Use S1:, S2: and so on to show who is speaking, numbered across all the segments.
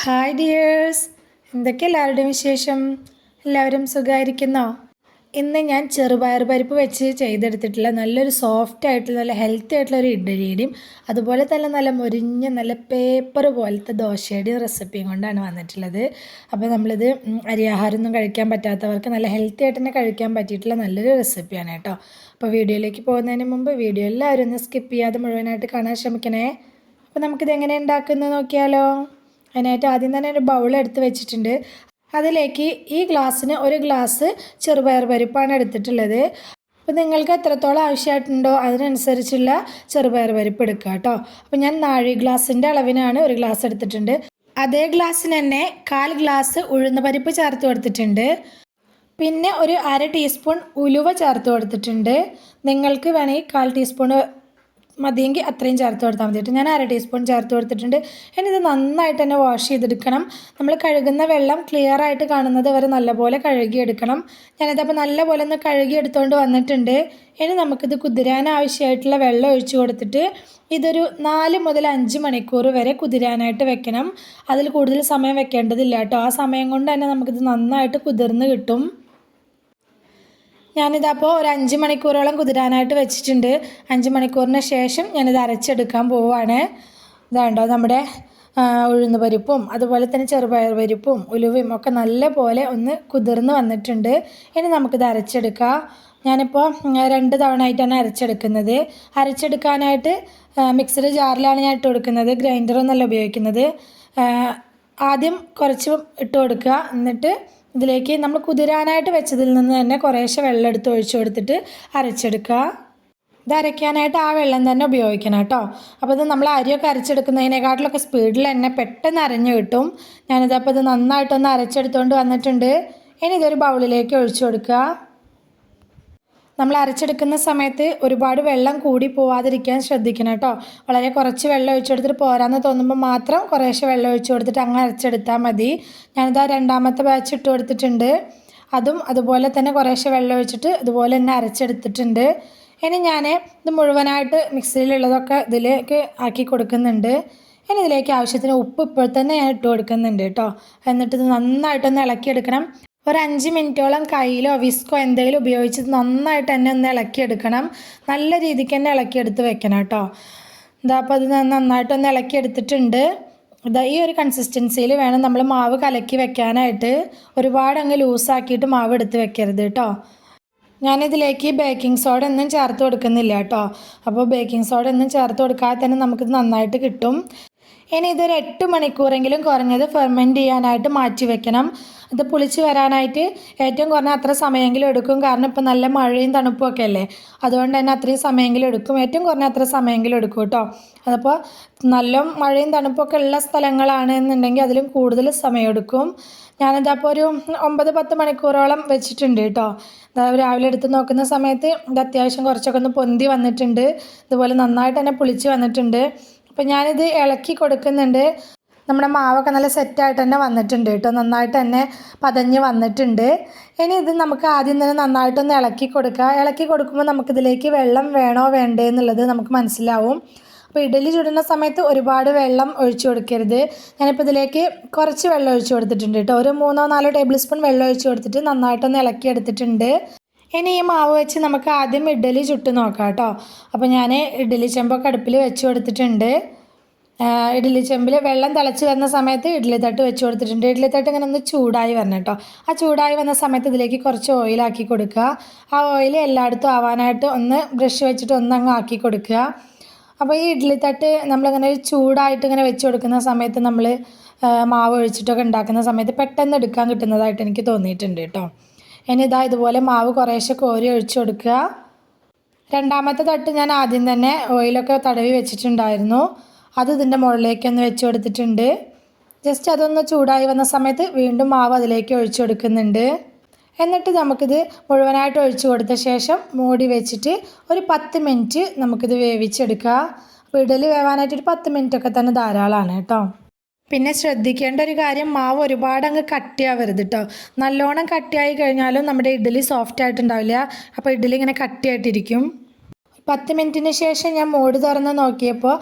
S1: Hi dears, എന്തൊക്കെ എല്ലാവരുടെയും വിശേഷം? എല്ലാവരും സുഖമായിരിക്കുന്നോ? ഇന്ന് ഞാൻ ചെറുപയർ പരിപ്പ് വെച്ച് ചെയ്തെടുത്തിട്ടുള്ള നല്ലൊരു സോഫ്റ്റ് ആയിട്ടുള്ള നല്ല ഹെൽത്തി ആയിട്ടുള്ള ഒരു ഇഡ്ഡലിയുടെയും അതുപോലെ തന്നെ നല്ല മൊരിഞ്ഞ നല്ല പേപ്പർ പോലത്തെ ദോശയുടെയും റെസിപ്പിയും കൊണ്ടാണ് വന്നിട്ടുള്ളത്. അപ്പോൾ നമ്മളിത് അരിയാഹാരമൊന്നും കഴിക്കാൻ പറ്റാത്തവർക്ക് നല്ല ഹെൽത്തി ആയിട്ട് തന്നെ കഴിക്കാൻ പറ്റിയിട്ടുള്ള നല്ലൊരു റെസിപ്പിയാണ് കേട്ടോ. അപ്പോൾ വീഡിയോയിലേക്ക് പോകുന്നതിന് മുമ്പ് വീഡിയോ എല്ലാവരും ഒന്ന് സ്കിപ്പ് ചെയ്യാതെ മുഴുവനായിട്ട് കാണാൻ ശ്രമിക്കണേ. അപ്പോൾ നമുക്കിത് എങ്ങനെ ഉണ്ടാക്കുന്നത് നോക്കിയാലോ? അതിനായിട്ട് ആദ്യം തന്നെ ഒരു ബൗൾ എടുത്ത് വെച്ചിട്ടുണ്ട്. അതിലേക്ക് ഈ ഗ്ലാസ്സിന് ഒരു ഗ്ലാസ് ചെറുപയർ പരിപ്പാണ് എടുത്തിട്ടുള്ളത്. അപ്പോൾ നിങ്ങൾക്ക് എത്രത്തോളം ആവശ്യമായിട്ടുണ്ടോ അതിനനുസരിച്ചുള്ള ചെറുപയർ പരിപ്പ് എടുക്കുക കേട്ടോ. അപ്പോൾ ഞാൻ നാഴി ഗ്ലാസിൻ്റെ അളവിനാണ് ഒരു ഗ്ലാസ് എടുത്തിട്ടുണ്ട്. അതേ ഗ്ലാസ്സിന് തന്നെ 1/4 ഗ്ലാസ് ഉഴുന്ന് പരിപ്പ് ചേർത്ത് കൊടുത്തിട്ടുണ്ട്. പിന്നെ ഒരു 1/2 ടീസ്പൂൺ ഉലുവ ചേർത്ത് കൊടുത്തിട്ടുണ്ട്. നിങ്ങൾക്ക് വേണമെങ്കിൽ 1/4 ടീസ്പൂൺ മതിയെങ്കിൽ അത്രയും ചേർത്ത് കൊടുത്താൽ മതിയിട്ട്. ഞാൻ 1/2 ടീസ്പൂൺ ചേർത്ത് കൊടുത്തിട്ടുണ്ട്. ഇനി ഇത് നന്നായിട്ട് തന്നെ വാഷ് ചെയ്തെടുക്കണം. നമ്മൾ കഴുകുന്ന വെള്ളം ക്ലിയർ ആയിട്ട് കാണുന്നത് വരെ നല്ലപോലെ കഴുകിയെടുക്കണം. ഞാനിതപ്പോൾ നല്ലപോലെ ഒന്ന് കഴുകി എടുത്തുകൊണ്ട് വന്നിട്ടുണ്ട്. ഇനി നമുക്കിത് കുതിരാൻ ആവശ്യമായിട്ടുള്ള വെള്ളം ഒഴിച്ചു കൊടുത്തിട്ട് ഇതൊരു 4 മുതൽ 5 മണിക്കൂർ വരെ കുതിരാനായിട്ട് വെക്കണം. അതിൽ കൂടുതൽ സമയം വെക്കേണ്ടതില്ല കേട്ടോ. ആ സമയം കൊണ്ട് തന്നെ നമുക്കിത് നന്നായിട്ട് കുതിർന്ന് കിട്ടും. ഞാനിതപ്പോൾ ഒരു 5 മണിക്കൂറോളം കുതിരാനായിട്ട് വെച്ചിട്ടുണ്ട്. 5 മണിക്കൂറിന് ശേഷം ഞാനിത് അരച്ചെടുക്കാൻ പോവുകയാണ്. ഇതാണ്ടോ നമ്മുടെ ഉഴുന്ന് പരിപ്പും അതുപോലെ തന്നെ ചെറുപയർ പരിപ്പും ഉലുവയും ഒക്കെ നല്ല പോലെ ഒന്ന് കുതിർന്ന് വന്നിട്ടുണ്ട്. ഇനി നമുക്കിത് അരച്ചെടുക്കാം. ഞാനിപ്പോൾ 2 തവണ ആയിട്ടാണ് അരച്ചെടുക്കുന്നത്. അരച്ചെടുക്കാനായിട്ട് മിക്സഡ് ജാറിലാണ് ഞാൻ ഇട്ട് കൊടുക്കുന്നത്. ഗ്രൈൻഡറൊന്നല്ല ഉപയോഗിക്കുന്നത്. ആദ്യം കുറച്ച് ഇട്ട് കൊടുക്കുക. എന്നിട്ട് ഇതിലേക്ക് നമ്മൾ കുതിരാനായിട്ട് വെച്ചതിൽ നിന്ന് തന്നെ കുറേശ്ശെ വെള്ളം എടുത്ത് ഒഴിച്ചു കൊടുത്തിട്ട് അരച്ചെടുക്കുക. ഇത് അരയ്ക്കാനായിട്ട് ആ വെള്ളം തന്നെ ഉപയോഗിക്കണം കേട്ടോ. അപ്പോൾ ഇത് നമ്മൾ അരിയൊക്കെ അരച്ചെടുക്കുന്നതിനേക്കാട്ടിലൊക്കെ സ്പീഡിൽ തന്നെ പെട്ടെന്ന് അരഞ്ഞു കിട്ടും. ഞാനിതപ്പോൾ ഇത് നന്നായിട്ടൊന്ന് അരച്ചെടുത്തുകൊണ്ട് വന്നിട്ടുണ്ട്. ഇനി ഇതൊരു ബൗളിലേക്ക് ഒഴിച്ചു കൊടുക്കുക. നമ്മൾ അരച്ചെടുക്കുന്ന സമയത്ത് ഒരുപാട് വെള്ളം കൂടി പോവാതിരിക്കാൻ ശ്രദ്ധിക്കണം കേട്ടോ. വളരെ കുറച്ച് വെള്ളം ഒഴിച്ചു കൊടുത്തിട്ട് പോരാന്ന് തോന്നുമ്പോൾ മാത്രം കുറേശ്ശെ വെള്ളം ഒഴിച്ചു കൊടുത്തിട്ട് അങ്ങനെ അരച്ചെടുത്താൽ മതി. ഞാനിതാ 2ാമത്തെ ബാച്ച് ഇട്ട് കൊടുത്തിട്ടുണ്ട്. അതും അതുപോലെ തന്നെ കുറേശ്ശെ വെള്ളം ഒഴിച്ചിട്ട് ഇതുപോലെ തന്നെ അരച്ചെടുത്തിട്ടുണ്ട്. ഇനി ഞാൻ ഇത് മുഴുവനായിട്ട് മിക്സിയിലുള്ളതൊക്കെ ഇതിലേക്ക് ആക്കി കൊടുക്കുന്നുണ്ട്. ഇനി ഇതിലേക്ക് ആവശ്യത്തിന് ഉപ്പ് ഇപ്പോൾ തന്നെ ഞാൻ ഇട്ട് കൊടുക്കുന്നുണ്ട് കേട്ടോ. എന്നിട്ട് ഇത് നന്നായിട്ടൊന്ന് ഇളക്കിയെടുക്കണം. ഒരു 5 മിനിറ്റോളം കയ്യിലോ വിസ്കോ എന്തെങ്കിലും ഉപയോഗിച്ച് നന്നായിട്ട് തന്നെ ഒന്ന് ഇളക്കിയെടുക്കണം. നല്ല രീതിക്ക് തന്നെ ഇളക്കിയെടുത്ത് വെക്കണം കേട്ടോ. ഇതാ അപ്പോൾ അത് നന്നായിട്ടൊന്ന് ഇളക്കിയെടുത്തിട്ടുണ്ട്. ഇതാ ഈ ഒരു കൺസിസ്റ്റൻസിയിൽ വേണം നമ്മൾ മാവ് കലക്കി വെക്കാനായിട്ട്. ഒരുപാട് അങ്ങ് ലൂസാക്കിയിട്ട് മാവ് എടുത്ത് വെക്കരുത് കേട്ടോ. ഞാനിതിലേക്ക് ബേക്കിംഗ് സോഡ ഒന്നും ചേർത്ത് കൊടുക്കുന്നില്ല കേട്ടോ. അപ്പോൾ ബേക്കിംഗ് സോഡ ഒന്നും ചേർത്ത് കൊടുക്കാതെ തന്നെ നമുക്കിത് നന്നായിട്ട് കിട്ടും. ഇനി ഇതൊരു 8 മണിക്കൂറെങ്കിലും കുറഞ്ഞത് ഫെർമെൻറ്റ് ചെയ്യാനായിട്ട് മാറ്റി വെക്കണം. ഇത് പുളിച്ച് വരാനായിട്ട് ഏറ്റവും കുറഞ്ഞ അത്ര സമയമെങ്കിലും എടുക്കും. കാരണം ഇപ്പോൾ നല്ല മഴയും തണുപ്പും ഒക്കെ അല്ലേ, അതുകൊണ്ട് തന്നെ അത്രയും സമയമെങ്കിലും എടുക്കും. ഏറ്റവും കുറഞ്ഞ അത്ര സമയമെങ്കിലും എടുക്കും കേട്ടോ. അതപ്പോൾ നല്ല മഴയും തണുപ്പൊക്കെ ഉള്ള സ്ഥലങ്ങളാണ് എന്നുണ്ടെങ്കിൽ അതിലും കൂടുതൽ സമയമെടുക്കും. ഞാനിതപ്പോൾ ഒരു 9-10 മണിക്കൂറോളം വെച്ചിട്ടുണ്ട് കേട്ടോ. രാവിലെ എടുത്ത് നോക്കുന്ന സമയത്ത് ഇത് അത്യാവശ്യം കുറച്ചൊക്കെ ഒന്ന് പൊന്തി വന്നിട്ടുണ്ട്. ഇതുപോലെ നന്നായിട്ട് തന്നെ പുളിച്ച് വന്നിട്ടുണ്ട്. അപ്പോൾ ഞാനിത് ഇളക്കി കൊടുക്കുന്നുണ്ട്. നമ്മുടെ മാവൊക്കെ നല്ല സെറ്റായിട്ട് തന്നെ വന്നിട്ടുണ്ട് കേട്ടോ. നന്നായിട്ട് തന്നെ പതഞ്ഞ് വന്നിട്ടുണ്ട്. ഇനി ഇത് നമുക്ക് ആദ്യം തന്നെ നന്നായിട്ടൊന്ന് ഇളക്കി കൊടുക്കുക. ഇളക്കി കൊടുക്കുമ്പോൾ നമുക്കിതിലേക്ക് വെള്ളം വേണോ വേണ്ടേ എന്നുള്ളത് നമുക്ക് മനസ്സിലാവും. അപ്പോൾ ഇഡ്ഡലി ചുടുന്ന സമയത്ത് ഒരുപാട് വെള്ളം ഒഴിച്ചു കൊടുക്കരുത്. ഞാനിപ്പോൾ ഇതിലേക്ക് കുറച്ച് വെള്ളം ഒഴിച്ചു കൊടുത്തിട്ടുണ്ട് കേട്ടോ. ഒരു 3-4 ടേബിൾ സ്പൂൺ വെള്ളം ഒഴിച്ചു കൊടുത്തിട്ട് നന്നായിട്ടൊന്ന് ഇളക്കി എടുത്തിട്ടുണ്ട്. ഇനി ഈ മാവ് വെച്ച് നമുക്ക് ആദ്യം ഇഡ്ഡലി ചുട്ട് നോക്കാം കേട്ടോ. അപ്പോൾ ഞാൻ ഇഡ്ഡലി ചെമ്പൊക്കെ അടുപ്പിൽ വെച്ച് കൊടുത്തിട്ടുണ്ട്. ഇഡ്ഡലി ചെമ്പിൽ വെള്ളം തിളച്ച് വരുന്ന സമയത്ത് ഇഡ്ഡലി തട്ട് വെച്ച് കൊടുത്തിട്ടുണ്ട്. ഇഡ്ഡലി തട്ട് ഇങ്ങനെ ഒന്ന് ചൂടായി വരണം കേട്ടോ. ആ ചൂടായി വന്ന സമയത്ത് ഇതിലേക്ക് കുറച്ച് ഓയിലാക്കി കൊടുക്കുക. ആ ഓയിൽ എല്ലായിടത്തും ആവാനായിട്ട് ഒന്ന് ബ്രഷ് വെച്ചിട്ട് ഒന്നങ്ങ് ആക്കി കൊടുക്കുക. അപ്പോൾ ഈ ഇഡ്ഡലി തട്ട് നമ്മളിങ്ങനെ ചൂടായിട്ട് ഇങ്ങനെ വെച്ച് കൊടുക്കുന്ന സമയത്ത് നമ്മൾ മാവ് ഒഴിച്ചിട്ടൊക്കെ ഉണ്ടാക്കുന്ന സമയത്ത് പെട്ടെന്ന് എടുക്കാൻ കിട്ടുന്നതായിട്ട് എനിക്ക് തോന്നിയിട്ടുണ്ട് കേട്ടോ. ഇനി ഇതാ ഇതുപോലെ മാവ് കുറേശ്ശെ കോരി ഒഴിച്ചു കൊടുക്കുക. 2ാമത്തെ തട്ട് ഞാൻ ആദ്യം തന്നെ ഓയിലൊക്കെ തടവി വെച്ചിട്ടുണ്ടായിരുന്നു. അത് ഇതിൻ്റെ മുകളിലേക്കൊന്ന് വെച്ച് കൊടുത്തിട്ടുണ്ട്. ജസ്റ്റ് അതൊന്ന് ചൂടായി വന്ന സമയത്ത് വീണ്ടും മാവ് അതിലേക്ക് ഒഴിച്ചു കൊടുക്കുന്നുണ്ട്. എന്നിട്ട് നമുക്കിത് മുഴുവനായിട്ട് ഒഴിച്ചു കൊടുത്ത ശേഷം മൂടി വെച്ചിട്ട് ഒരു 10 മിനിറ്റ് നമുക്കിത് വേവിച്ചെടുക്കുക. അപ്പോൾ ഇഡ്ഡലി വേവാനായിട്ടൊരു 10 മിനിറ്റൊക്കെ തന്നെ ധാരാളമാണ് കേട്ടോ. പിന്നെ ശ്രദ്ധിക്കേണ്ട ഒരു കാര്യം, മാവ് ഒരുപാട് അങ്ങ് കട്ടിയാവരുത് കേട്ടോ. നല്ലോണം കട്ടിയായി കഴിഞ്ഞാലും നമ്മുടെ ഇഡ്ഡലി സോഫ്റ്റ് ആയിട്ടുണ്ടാവില്ല. അപ്പോൾ ഇഡ്ഡലി ഇങ്ങനെ കട്ടിയായിട്ടിരിക്കും. 10 മിനിറ്റിന് ശേഷം ഞാൻ മൂടി തുറന്ന് നോക്കിയപ്പോൾ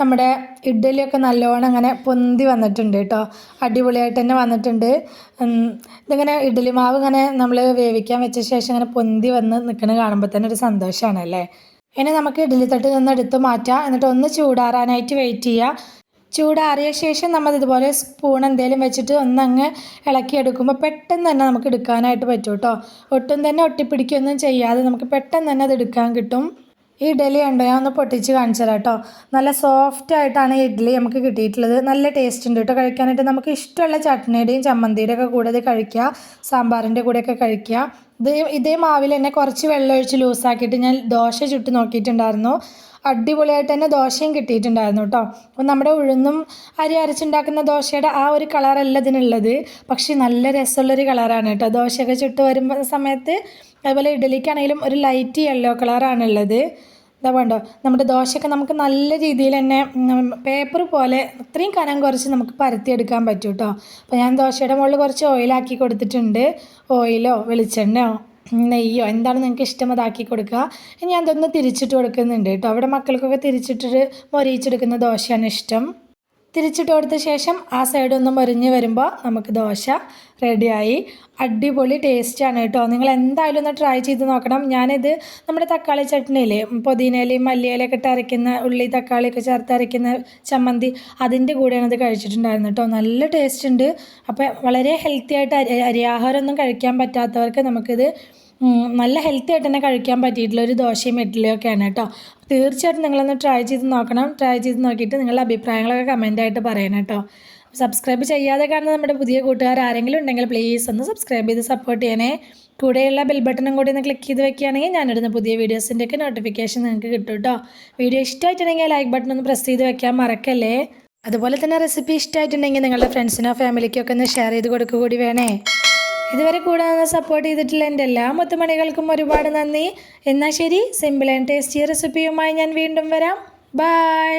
S1: നമ്മുടെ ഇഡ്ഡലിയൊക്കെ നല്ലോണം അങ്ങനെ പൊന്തി വന്നിട്ടുണ്ട് കേട്ടോ. അടിപൊളിയായിട്ട് തന്നെ വന്നിട്ടുണ്ട്. ഇതിങ്ങനെ ഇഡ്ഡലി മാവ് ഇങ്ങനെ നമ്മൾ വേവിക്കാൻ വെച്ച ശേഷം ഇങ്ങനെ പൊന്തി വന്ന് നിൽക്കുന്നത് കാണുമ്പോൾ തന്നെ ഒരു സന്തോഷമാണ് അല്ലേ. ഇനി നമുക്ക് ഇഡ്ഡലി തട്ടിൽ നിന്ന് എടുത്ത് മാറ്റാം. എന്നിട്ട് ഒന്ന് ചൂടാറാനായിട്ട് വെയിറ്റ് ചെയ്യുക. ചൂടാറിയ ശേഷം നമ്മൾ ഇതുപോലെ സ്പൂൺ എന്തെങ്കിലും വെച്ചിട്ട് ഒന്നങ്ങ് ഇളക്കിയെടുക്കുമ്പോൾ പെട്ടെന്ന് തന്നെ നമുക്ക് എടുക്കാനായിട്ട് പറ്റും കേട്ടോ. ഒട്ടും തന്നെ ഒട്ടിപ്പിടിക്കുകയൊന്നും ചെയ്യാതെ നമുക്ക് പെട്ടെന്ന് തന്നെ അത് എടുക്കാൻ കിട്ടും. ഈ ഇഡ്ഡലി ഉണ്ടോ ഞാൻ ഒന്ന് പൊട്ടിച്ച് കാണിച്ചു തരാം കേട്ടോ. നല്ല സോഫ്റ്റ് ആയിട്ടാണ് ഈ ഇഡ്ഡലി നമുക്ക് കിട്ടിയിട്ടുള്ളത്. നല്ല ടേസ്റ്റ് ഉണ്ട് കേട്ടോ കഴിക്കാനായിട്ട്. നമുക്ക് ഇഷ്ടമുള്ള ചട്നിയുടെയും ചമ്മന്തിയുടെ ഒക്കെ കൂടെ ഇത് കഴിക്കുക, സാമ്പാറിൻ്റെ കൂടെയൊക്കെ കഴിക്കുക. ഇതേ മാവിൽ തന്നെ കുറച്ച് വെള്ളം ഒഴിച്ച് ലൂസാക്കിയിട്ട് ഞാൻ ദോശ ചുട്ട് നോക്കിയിട്ടുണ്ടായിരുന്നു. അടിപൊളിയായിട്ട് തന്നെ ദോശയും കിട്ടിയിട്ടുണ്ടായിരുന്നു കേട്ടോ. അപ്പം നമ്മുടെ ഉഴുന്നും അരി അരച്ചുണ്ടാക്കുന്ന ദോശയുടെ ആ ഒരു കളറല്ല ഇതിനുള്ളത്, പക്ഷേ നല്ല രസമുള്ളൊരു കളറാണ് കേട്ടോ ദോശയൊക്കെ ചുട്ട് വരുമ്പോൾ സമയത്ത്. അതുപോലെ ഇഡ്ഡലിക്കാണെങ്കിലും ഒരു ലൈറ്റ് യെല്ലോ കളറാണുള്ളത്. ഇതാ വേണ്ടോ നമ്മുടെ ദോശയൊക്കെ നമുക്ക് നല്ല രീതിയിൽ തന്നെ പേപ്പർ പോലെ അത്രയും കനം കുറച്ച് നമുക്ക് പരത്തിയെടുക്കാൻ പറ്റും കേട്ടോ. അപ്പോൾ ഞാൻ ദോശയുടെ മുകളിൽ കുറച്ച് ഓയിലാക്കി കൊടുത്തിട്ടുണ്ട്. ഓയിലോ വെളിച്ചെണ്ണയോ നെയ്യോ എന്താണ് നിങ്ങൾക്ക് ഇഷ്ടം അതാക്കി കൊടുക്കുക. ഇനി ഞാൻ അതൊന്ന് തിരിച്ചിട്ട് കൊടുക്കുന്നുണ്ട് കേട്ടോ. അവിടെ മക്കൾക്കൊക്കെ തിരിച്ചിട്ട് മൊരിയിച്ചെടുക്കുന്ന ദോശയാണ് ഇഷ്ടം. തിരിച്ചിട്ട് കൊടുത്ത ശേഷം ആ സൈഡൊന്ന് മൊരിഞ്ഞ് വരുമ്പോൾ നമുക്ക് ദോശ റെഡിയായി. അടിപൊളി ടേസ്റ്റാണ് കേട്ടോ. നിങ്ങൾ എന്തായാലും ഒന്ന് ട്രൈ ചെയ്ത് നോക്കണം. ഞാനിത് നമ്മുടെ തക്കാളി ചട്നിയില്ലേ, പുതിനയിലയും മല്ലിയിലൊക്കെ ഇട്ട് അരയ്ക്കുന്ന, ഉള്ളി തക്കാളിയൊക്കെ ചേർത്ത് അരയ്ക്കുന്ന ചമ്മന്തി, അതിൻ്റെ കൂടെയാണ് ഇത് കഴിച്ചിട്ടുണ്ടായിരുന്നു കേട്ടോ. നല്ല ടേസ്റ്റ് ഉണ്ട്. അപ്പോൾ വളരെ ഹെൽത്തി ആയിട്ട് അരിയാഹാരമൊന്നും കഴിക്കാൻ പറ്റാത്തവർക്ക് നമുക്കിത് നല്ല ഹെൽത്തി ആയിട്ട് തന്നെ കഴിക്കാൻ പറ്റിയിട്ടുള്ള ഒരു ദോശയും ഇഡ്ഡലിയും ഒക്കെയാണ് കേട്ടോ. തീർച്ചയായിട്ടും നിങ്ങളൊന്ന് ട്രൈ ചെയ്ത് നോക്കണം. ട്രൈ ചെയ്ത് നോക്കിയിട്ട് നിങ്ങളുടെ അഭിപ്രായങ്ങളൊക്കെ കമൻറ്റായിട്ട് പറയണം കേട്ടോ. സബ്സ്ക്രൈബ് ചെയ്യാതെ കാണുന്ന നമ്മുടെ പുതിയ കൂട്ടുകാർ ആരെങ്കിലും ഉണ്ടെങ്കിൽ പ്ലീസ് ഒന്ന് സബ്സ്ക്രൈബ് ചെയ്ത് സപ്പോർട്ട് ചെയ്യണേ. കൂടെയുള്ള ബെൽ ബട്ടണും കൂടി ഒന്ന് ക്ലിക്ക് ചെയ്ത് വെക്കുകയാണെങ്കിൽ ഞാനിടുന്ന പുതിയ വീഡിയോസിൻ്റെയൊക്കെ നോട്ടിഫിക്കേഷൻ നിങ്ങൾക്ക് കിട്ടും കേട്ടോ. വീഡിയോ ഇഷ്ടമായിട്ടുണ്ടെങ്കിൽ ലൈക്ക് ബട്ടൺ ഒന്ന് പ്രസ് ചെയ്ത് വെക്കാൻ മറക്കല്ലേ. അതുപോലെ തന്നെ റെസിപ്പി ഇഷ്ടമായിട്ടുണ്ടെങ്കിൽ നിങ്ങളുടെ ഫ്രണ്ട്സിനോ ഫാമിലിക്കോ ഒക്കെ ഒന്ന് ഷെയർ ചെയ്ത് കൊടുക്കുക കൂടി വേണേ. ഇതുവരെ കൂടെ സപ്പോർട്ട് ചെയ്തിട്ടുള്ള എൻ്റെ എല്ലാ മുത്തുമണികൾക്കും ഒരുപാട് നന്ദി. എന്നാൽ ശരി, സിമ്പിൾ ആൻഡ് ടേസ്റ്റി റെസിപ്പിയുമായി ഞാൻ വീണ്ടും വരാം. ബൈ.